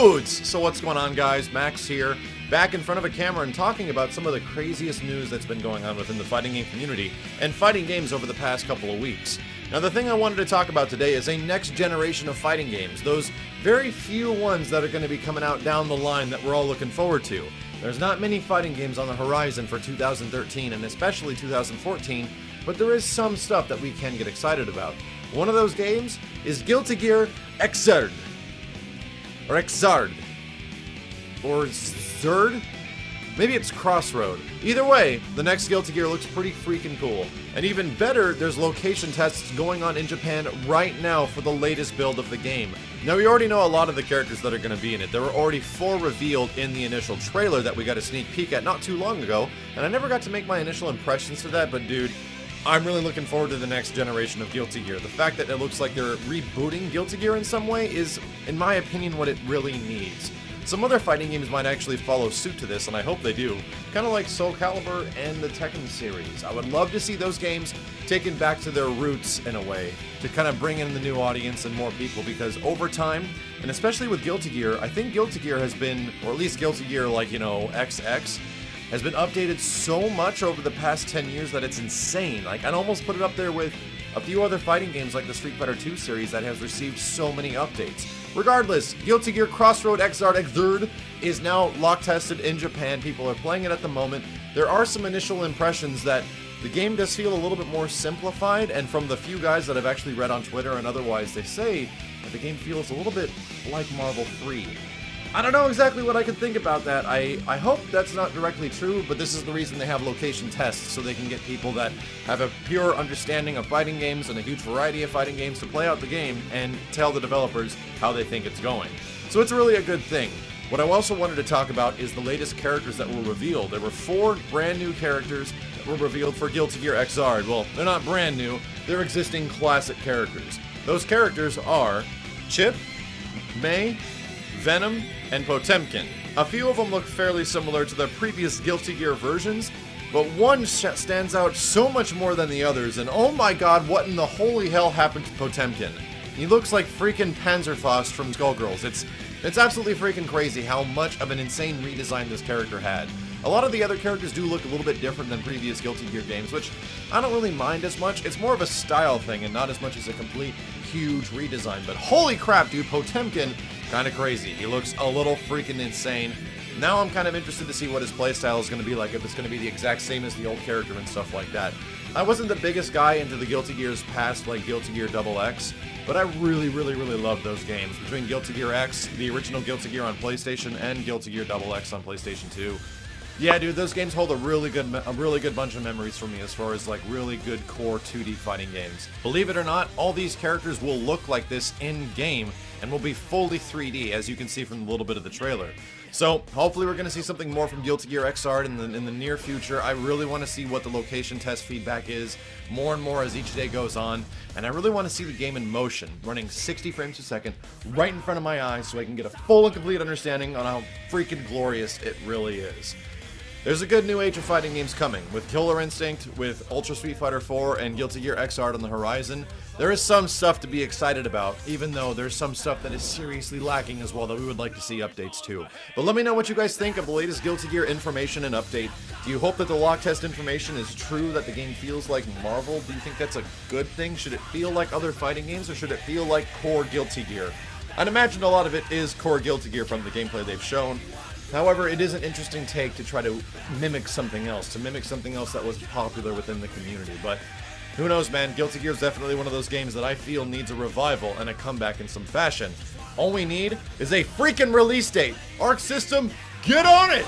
Dudes! So what's going on, guys? Max here, back in front of a camera and talking about some of the craziest news that's been going on within the fighting game community and fighting games over the past couple of weeks. Now, the thing I wanted to talk about today is a next generation of fighting games, those very few ones that are going to be coming out down the line that we're all looking forward to. There's not many fighting games on the horizon for 2013 and especially 2014, but there is some stuff that we can get excited about. One of those games is Guilty Gear Xrd. Or Xrd. Or Zerd? Maybe it's Crossroad. Either way, the next Guilty Gear looks pretty freaking cool. And even better, there's location tests going on in Japan right now for the latest build of the game. Now, we already know a lot of the characters that are going to be in it. There were already 4 revealed in the initial trailer that we got a sneak peek at not too long ago, and I never got to make my initial impressions to that, but dude, I'm really looking forward to the next generation of Guilty Gear. The fact that it looks like they're rebooting Guilty Gear in some way is, in my opinion, what it really needs. Some other fighting games might actually follow suit to this, and I hope they do. Kind of like Soul Calibur and the Tekken series. I would love to see those games taken back to their roots in a way, to kind of bring in the new audience and more people, because over time, and especially with Guilty Gear, I think Guilty Gear has been, or at least Guilty Gear like, you know, XX, has been updated so much over the past 10 years that it's insane. Like, I'd almost put it up there with a few other fighting games like the Street Fighter II series that has received so many updates. Regardless, Guilty Gear Crossroad Xrd is now lock tested in Japan. People are playing it at the moment. There are some initial impressions that the game does feel a little bit more simplified, and from the few guys that I've actually read on Twitter and otherwise, they say that the game feels a little bit like Marvel 3. I don't know exactly what I can think about that. I hope that's not directly true, but this is the reason they have location tests, so they can get people that have a pure understanding of fighting games and a huge variety of fighting games to play out the game and tell the developers how they think it's going. So it's really a good thing. What I also wanted to talk about is the latest characters that were revealed. There were 4 brand new characters that were revealed for Guilty Gear Xrd. Well, they're not brand new, they're existing classic characters. Those characters are Chip, May, Venom, and Potemkin. A few of them look fairly similar to the previous Guilty Gear versions, but one stands out so much more than the others, and oh my god, what in the holy hell happened to Potemkin? He looks like freaking Panzerfaust from Skullgirls. It's absolutely freaking crazy how much of an insane redesign this character had. A lot of the other characters do look a little bit different than previous Guilty Gear games, which I don't really mind as much. It's more of a style thing and not as much as a complete, huge redesign. But holy crap, dude, Potemkin, kind of crazy. He looks a little freaking insane. Now I'm kind of interested to see what his playstyle is going to be like, if it's going to be the exact same as the old character and stuff like that. I wasn't the biggest guy into the Guilty Gears past, like Guilty Gear XX, but I really loved those games. Between Guilty Gear X, the original Guilty Gear on PlayStation, and Guilty Gear XX on PlayStation 2. Yeah, dude, those games hold a really good bunch of memories for me as far as like really good core 2D fighting games. Believe it or not, all these characters will look like this in-game and will be fully 3D, as you can see from a little bit of the trailer. So, hopefully we're going to see something more from Guilty Gear Xrd in the near future. I really want to see what the location test feedback is more and more as each day goes on, and I really want to see the game in motion, running 60 frames per second right in front of my eyes so I can get a full and complete understanding on how freaking glorious it really is. There's a good new age of fighting games coming, with Killer Instinct, with Ultra Street Fighter 4, and Guilty Gear Xrd on the horizon. There is some stuff to be excited about, even though there's some stuff that is seriously lacking as well that we would like to see updates to. But let me know what you guys think of the latest Guilty Gear information and update. Do you hope that the lock test information is true, that the game feels like Marvel? Do you think that's a good thing? Should it feel like other fighting games, or should it feel like core Guilty Gear? I'd imagine a lot of it is core Guilty Gear from the gameplay they've shown. However, it is an interesting take to try to mimic something else, that was popular within the community. But who knows, man? Guilty Gear is definitely one of those games that I feel needs a revival and a comeback in some fashion. All we need is a freaking release date. Arc System, get on it!